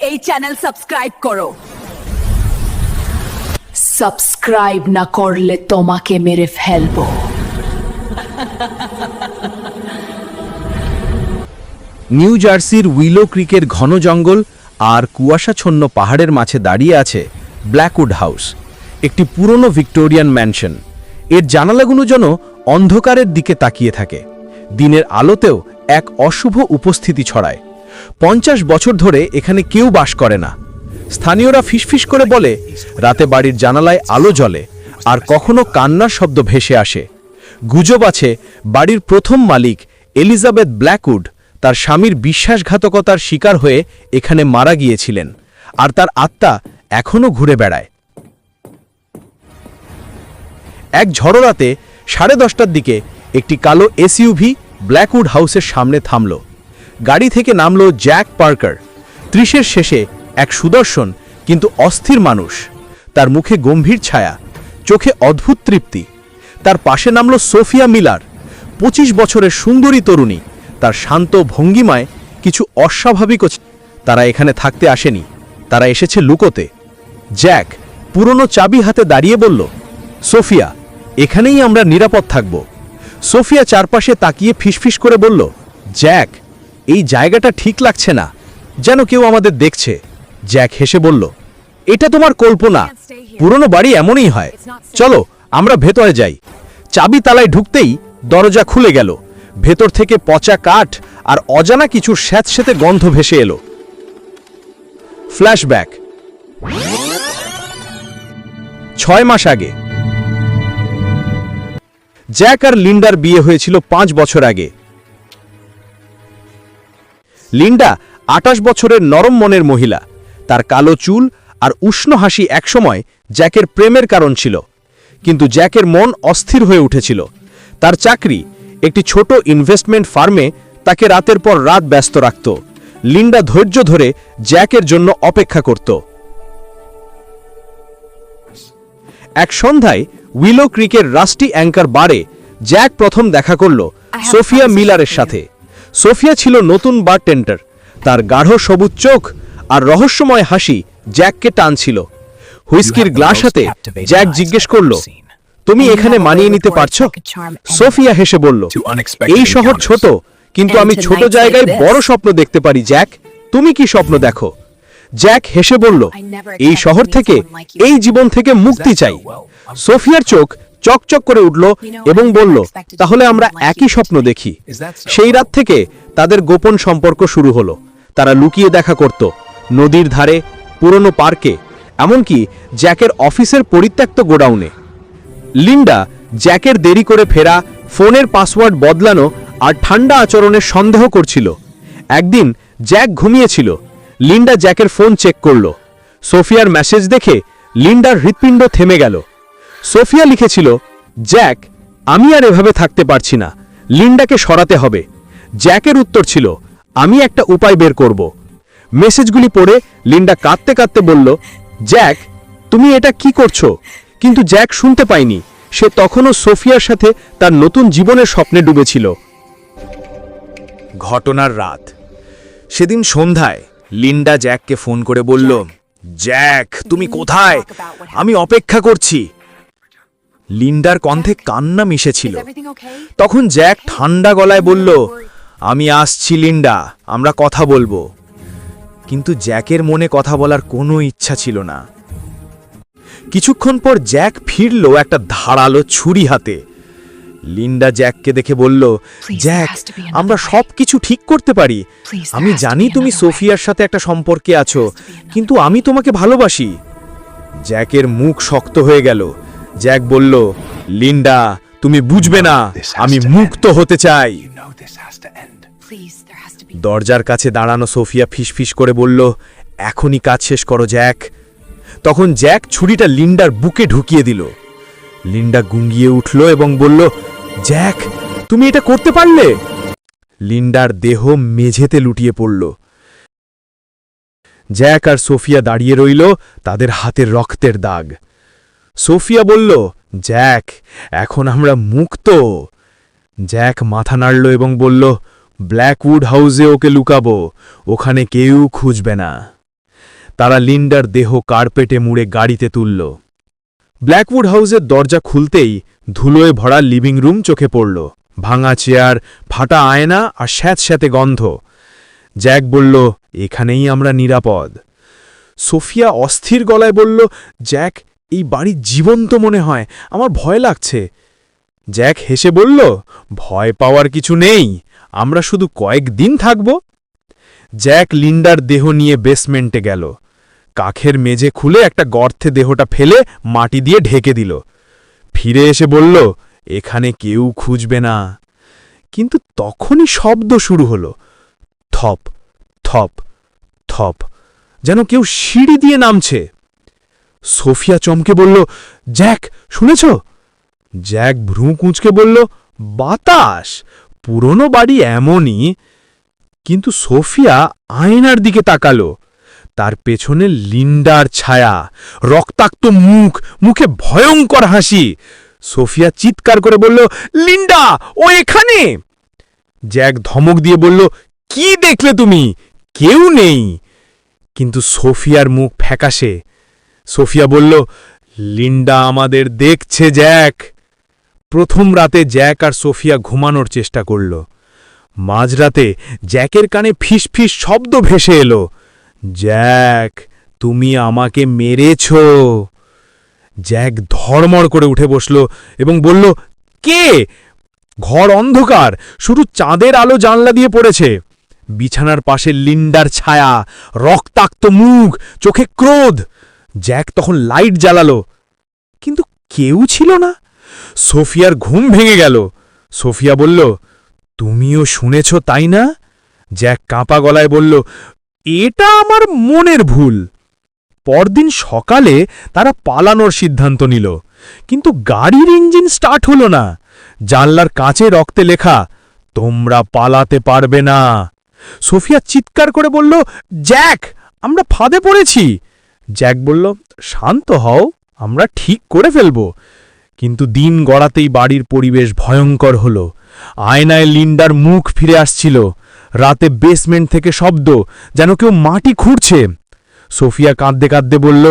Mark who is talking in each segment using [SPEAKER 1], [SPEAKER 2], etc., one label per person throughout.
[SPEAKER 1] এই channel subscribe করো। Subscribe না করলে তোমাকে মেরে ফেলবো।
[SPEAKER 2] নিউ জার্সির উইলো ক্রিকের ঘন জঙ্গল আর কুয়াশাচ্ছন্ন পাহাড়ের মাঝে দাঁড়িয়ে আছে ব্ল্যাকউড হাউস, একটি পুরনো ভিক্টোরিয়ান ম্যানশন। এর জানালাগুলো যেন অন্ধকারের দিকে তাকিয়ে থাকে, দিনের আলোতেও এক অশুভ উপস্থিতি ছড়ায়। 50 বছর ধরে এখানে কেউ বাস করে না। স্থানীয়রা ফিসফিস করে বলে রাতে বাড়ির জানালায় আলো জ্বলে, আর কখনো কান্নার শব্দ ভেসে আসে। গুজব আছে বাড়ির প্রথম মালিক এলিজাবেথ ব্ল্যাকউড তার স্বামীর বিশ্বাসঘাতকতার শিকার হয়ে এখানে মারা গিয়েছিলেন, আর তার আত্মা এখনও ঘুরে বেড়ায়। এক ঝড়ো রাতে 10:30টার দিকে একটি কালো এসইউভি ব্ল্যাকউড হাউসের সামনে থামল। গাড়ি থেকে নামল জ্যাক পার্কার, 30-এর শেষে এক সুদর্শন কিন্তু অস্থির মানুষ। তার মুখে গম্ভীর ছায়া, চোখে অদ্ভুত তৃপ্তি। তার পাশে নামল সোফিয়া মিলার, 25 বছরের সুন্দরী তরুণী। তার শান্ত ভঙ্গিমায় কিছু অস্বাভাবিক। তারা এখানে থাকতে আসেনি, তারা এসেছে লুকোতে। জ্যাক পুরনো চাবি হাতে দাঁড়িয়ে বলল, সোফিয়া, এখানেই আমরা নিরাপদ থাকব। সোফিয়া চারপাশে তাকিয়ে ফিসফিস করে বলল, জ্যাক, এই জায়গাটা ঠিক লাগছে না, যেন কেউ আমাদের দেখছে। জ্যাক হেসে বলল, এটা তোমার কল্পনা, পুরনো বাড়ি এমনই হয়, চলো আমরা ভেতরে যাই। চাবি তালায় ঢুকতেই দরজা খুলে গেল। ভেতর থেকে পচা কাঠ আর অজানা কিছুর স্যাঁতস্যাঁতে গন্ধ ভেসে এলো। ফ্ল্যাশব্যাক 6 মাস আগে। জ্যাক আর লিন্ডার বিয়ে হয়েছিল 5 বছর আগে। লিন্ডা 28 বছরের নরম মনের মহিলা। তার কালো চুল আর উষ্ণ হাসি একসময় জ্যাকের প্রেমের কারণ ছিল, কিন্তু জ্যাকের মন অস্থির হয়ে উঠেছিল। তার চাকরি একটি ছোট ইনভেস্টমেন্ট ফার্মে তাকে রাতের পর রাত ব্যস্ত রাখত। লিন্ডা ধৈর্য ধরে জ্যাকের জন্য অপেক্ষা করত। এক সন্ধ্যায় উইলো ক্রিকের রাস্টি অ্যাঙ্কার বারে জ্যাক প্রথম দেখা করল সোফিয়া মিলারের সাথে। সোফিয়া ছিল নতুন বারটেন্ডার। তার গাঢ় সবুজ চোখ আর রহস্যময় হাসি জ্যাককে টানছিল। হুইস্কির গ্লাস হাতে জ্যাক জিজ্ঞেস করল, তুমি এখানে মানিয়ে নিতে পারছো? সোফিয়া হেসে বলল, এই শহর ছোট, কিন্তু আমি ছোট জায়গায় বড় স্বপ্ন দেখতে পারি। জ্যাক, তুমি কি স্বপ্ন দেখো? জ্যাক হেসে বলল, এই শহর থেকে, এই জীবন থেকে মুক্তি চাই। সোফিয়ার চোখ চকচক করে উঠল এবং বলল, তাহলে আমরা একই স্বপ্ন দেখি। সেই রাত থেকে তাদের গোপন সম্পর্ক শুরু হলো। তারা লুকিয়ে দেখা করত, নদীর ধারে, পুরনো পার্কে, এমনকি জ্যাকের অফিসের পরিত্যক্ত গোডাউনে। লিন্ডা জ্যাকের দেরি করে ফেরা, ফোনের পাসওয়ার্ড বদলানো আর ঠান্ডা আচরণের সন্দেহ করছিল। একদিন জ্যাক ঘুমিয়েছিল। লিন্ডা জ্যাকের ফোন চেক করল। সোফিয়ার মেসেজ দেখে লিন্ডার হৃৎপিণ্ড থেমে গেল। সোফিয়া লিখেছিল, জ্যাক, আমি আর এভাবে থাকতে পারছি না, লিন্ডাকে সরাতে হবে। জ্যাকের উত্তর ছিল, আমি একটা উপায় বের করব। মেসেজগুলি পড়ে লিন্ডা কাঁদতে কাঁদতে বলল, জ্যাক, তুমি এটা কি করছো? কিন্তু জ্যাক শুনতে পায়নি। সে তখনও সোফিয়ার সাথে তার নতুন জীবনের স্বপ্নে ডুবেছিল। ঘটনার রাত। সেদিন সন্ধ্যায় লিন্ডা জ্যাককে ফোন করে বলল, জ্যাক, তুমি কোথায়? আমি অপেক্ষা করছি। লিন্ডার কণ্ঠে কান্না মিশেছিল। তখন জ্যাক ঠান্ডা গলায় বলল, আমি আসছি লিন্ডা, আমরা কথা বলবো। কিন্তু জ্যাকের মনে কথা বলার কোনো ইচ্ছা ছিল না। কিছুক্ষণ পর জ্যাক ফিরল একটা ধারালো ছুরি হাতে। লিন্ডা জ্যাককে দেখে বলল, জ্যাক, আমরা সবকিছু ঠিক করতে পারি। আমি জানি তুমি সোফিয়ার সাথে একটা সম্পর্কে আছো, কিন্তু আমি তোমাকে ভালোবাসি। জ্যাকের মুখ শক্ত হয়ে গেল। জ্যাক বলল, লিন্ডা, তুমি বুঝবে না, আমি মুক্ত হতে চাই। দরজার কাছে দাঁড়ানো সোফিয়া ফিসফিস করে বলল, এখনই কাজ শেষ করো জ্যাক। তখন জ্যাক ছুরিটা লিন্ডার বুকে ঢুকিয়ে দিল। লিন্ডা গুঙ্গিয়ে উঠল এবং বলল, জ্যাক, তুমি এটা করতে পারলে? লিন্ডার দেহ মেঝেতে লুটিয়ে পড়ল। জ্যাক আর সোফিয়া দাঁড়িয়ে রইল, তাদের হাতের রক্তের দাগ। সোফিয়া বলল, জ্যাক, এখন আমরা মুক্ত। জ্যাক মাথা নাড়ল এবং বলল, ব্ল্যাকউড হাউসে ওকে লুকাবো, ওখানে কেউ খুঁজবে না। তারা লিন্ডার দেহ কার্পেটে মুড়ে গাড়িতে তুলল। ব্ল্যাকউড হাউসের দরজা খুলতেই ধুলোয় ভরা লিভিং রুম চোখে পড়ল। ভাঙা চেয়ার, ফাটা আয়না আর স্যাঁতস্যাঁতে গন্ধ। জ্যাক বলল, এখানেই আমরা নিরাপদ। সোফিয়া অস্থির গলায় বলল, জ্যাক, এই বাড়ি জীবন্ত মনে হয়, আমার ভয় লাগছে। জ্যাক হেসে বলল, ভয় পাওয়ার কিছু নেই, আমরা শুধু কয়েকদিন থাকব। জ্যাক লিন্ডার দেহ নিয়ে বেসমেন্টে গেল। কাঠের মেঝে খুলে একটা গর্তে দেহটা ফেলে মাটি দিয়ে ঢেকে দিল। ফিরে এসে বলল, এখানে কেউ খুঁজবে না। কিন্তু তখনই শব্দ শুরু হলো, থপ থপ থপ, যেন কেউ সিঁড়ি দিয়ে নামছে। সোফিয়া চমকে বলল, জ্যাক, শুনেছ? জ্যাক ভ্রু কুঁচকে বলল, বাতাস, পুরনো বাড়ি এমনই। কিন্তু সোফিয়া আয়নার দিকে তাকালো। তার পেছনে লিন্ডার ছায়া, রক্তাক্ত মুখ, মুখে ভয়ঙ্কর হাসি। সোফিয়া চিৎকার করে বলল, লিন্ডা, ও এখানে! জ্যাক ধমক দিয়ে বলল, কি দেখলে তুমি? কেউ নেই। কিন্তু সোফিয়ার মুখ ফ্যাকাশে। সোফিয়া বলল, লিন্ডা আমাদের দেখছে, জ্যাক। প্রথম রাতে জ্যাক আর সোফিয়া ঘুমানোর চেষ্টা করল। মাঝরাতে জ্যাকের কানে ফিস ফিস শব্দ ভেসে এলো, জ্যাক, তুমি আমাকে মেরেছ। জ্যাক ধড়মড় করে উঠে বসল এবং বলল, কে? ঘর অন্ধকার, শুধু চাঁদের আলো জানলা দিয়ে পড়েছে। বিছানার পাশে লিন্ডার ছায়া, রক্তাক্ত মুখ, চোখে ক্রোধ। জ্যাক তখন লাইট জ্বালালো, কিন্তু কেউ ছিল না। সোফিয়ার ঘুম ভেঙে গেল। সোফিয়া বলল, তুমিও শুনেছ, তাই না? জ্যাক কাঁপা গলায় বলল, এটা আমার মনের ভুল। পরদিন সকালে তারা পালানোর সিদ্ধান্ত নিল, কিন্তু গাড়ির ইঞ্জিন স্টার্ট হলো না। জানলার কাঁচে রক্তে লেখা, তোমরা পালাতে পারবে না। সোফিয়া চিৎকার করে বলল, জ্যাক, আমরা ফাঁদে পড়েছি। জ্যাক বলল, শান্ত হও, আমরা ঠিক করে ফেলব। কিন্তু দিন গড়াতেই বাড়ির পরিবেশ ভয়ঙ্কর হল। আয়নায় লিন্ডার মুখ ফিরে আসছিল। রাতে বেসমেন্ট থেকে শব্দ, যেন কেউ মাটি খুঁড়ছে। সোফিয়া কাঁদতে কাঁদতে বলল,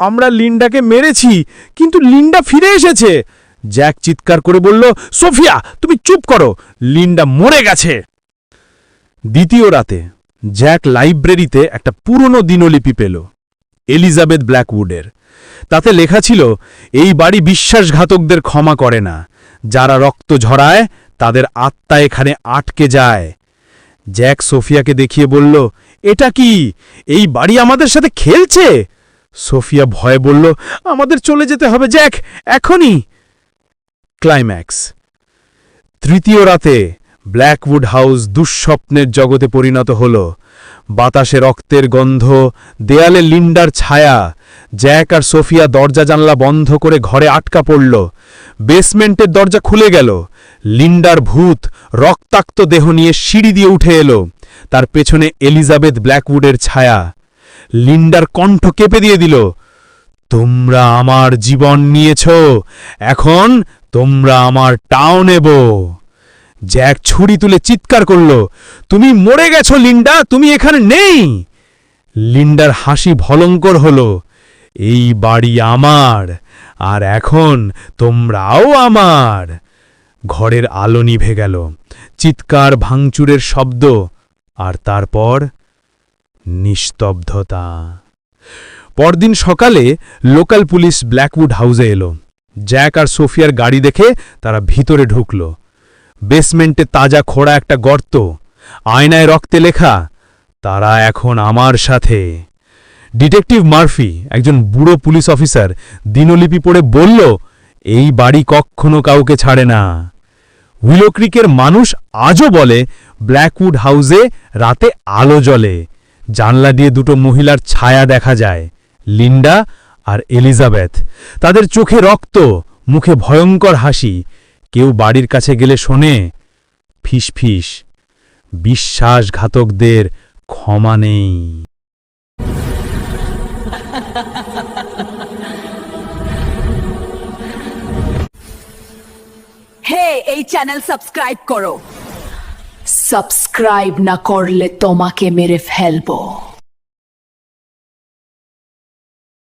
[SPEAKER 2] আমরা লিন্ডাকে মেরেছি, কিন্তু লিন্ডা ফিরে এসেছে। জ্যাক চিৎকার করে বলল, সোফিয়া, তুমি চুপ করো, লিন্ডা মরে গেছে। দ্বিতীয় রাতে জ্যাক লাইব্রেরিতে একটা পুরনো দিনলিপি পেল, এলিজাবেথ ব্ল্যাকউডের। তাতে লেখা ছিল, এই বাড়ি বিশ্বাসঘাতকদের ক্ষমা করে না, যারা রক্ত ঝরায় তাদের আত্মা এখানে আটকে যায়। জ্যাক সোফিয়াকে দেখিয়ে বলল, এটা কি? এই বাড়ি আমাদের সাথে খেলছে? সোফিয়া ভয়ে বলল, আমাদের চলে যেতে হবে জ্যাক, এখনই। ক্লাইম্যাক্স। তৃতীয় রাতে ব্ল্যাকউড হাউস দুঃস্বপ্নের জগতে পরিণত হল। বাতাসে রক্তের গন্ধ, দেয়ালে লিন্ডার ছায়া। জ্যাক আর সোফিয়া দরজা জানলা বন্ধ করে ঘরে আটকা পড়ল। বেসমেন্টের দরজা খুলে গেল। লিন্ডার ভূত রক্তাক্ত দেহ নিয়ে সিঁড়ি দিয়ে উঠে এলো। তার পেছনে এলিজাবেথ ব্ল্যাকউডের ছায়া। লিন্ডার কণ্ঠ কেঁপে দিয়ে দিল, তোমরা আমার জীবন নিয়েছ, এখন তোমরা আমার টাও নেব। জ্যাক ছুরি তুলে চিৎকার করল, তুমি মরে গেছ লিন্ডা, তুমি এখানে নেই। লিন্ডার হাসি ভয়ঙ্কর হল, এই বাড়ি আমার, আর এখন তোমরাও আমার। ঘরের আলো নিভে গেল, চিৎকার, ভাঙচুরের শব্দ, আর তারপর নিস্তব্ধতা। পরদিন সকালে লোকাল পুলিশ ব্ল্যাকউড হাউসে এলো। জ্যাক আর সোফিয়ার গাড়ি দেখে তারা ভিতরে ঢুকল। বেসমেন্টে তাজা খোঁড়া একটা গর্ত, আয়নায় রক্তে লেখা, তারা এখন আমার সাথে। ডিটেকটিভ মার্ফি, একজন বুড়ো পুলিশ অফিসার, দিনলিপি পড়ে বলল, এই বাড়ি কখনো কাউকে ছাড়ে না। উইলো ক্রিকের মানুষ আজও বলে, ব্ল্যাকউড হাউসে রাতে আলো জ্বলে, জানলা দিয়ে দুটো মহিলার ছায়া দেখা যায়, লিন্ডা আর এলিজাবেথ। তাদের চোখে রক্ত, মুখে ভয়ঙ্কর হাসি। কেউ বাড়ির কাছে গেলে শোনে, ফিস ফিস, বিশ্বাসঘাতকদের ক্ষমা নেই।
[SPEAKER 1] হে, এই চ্যানেল সাবস্ক্রাইব করো। সাবস্ক্রাইব না করলে তোমাকে মেরে ফেলবো।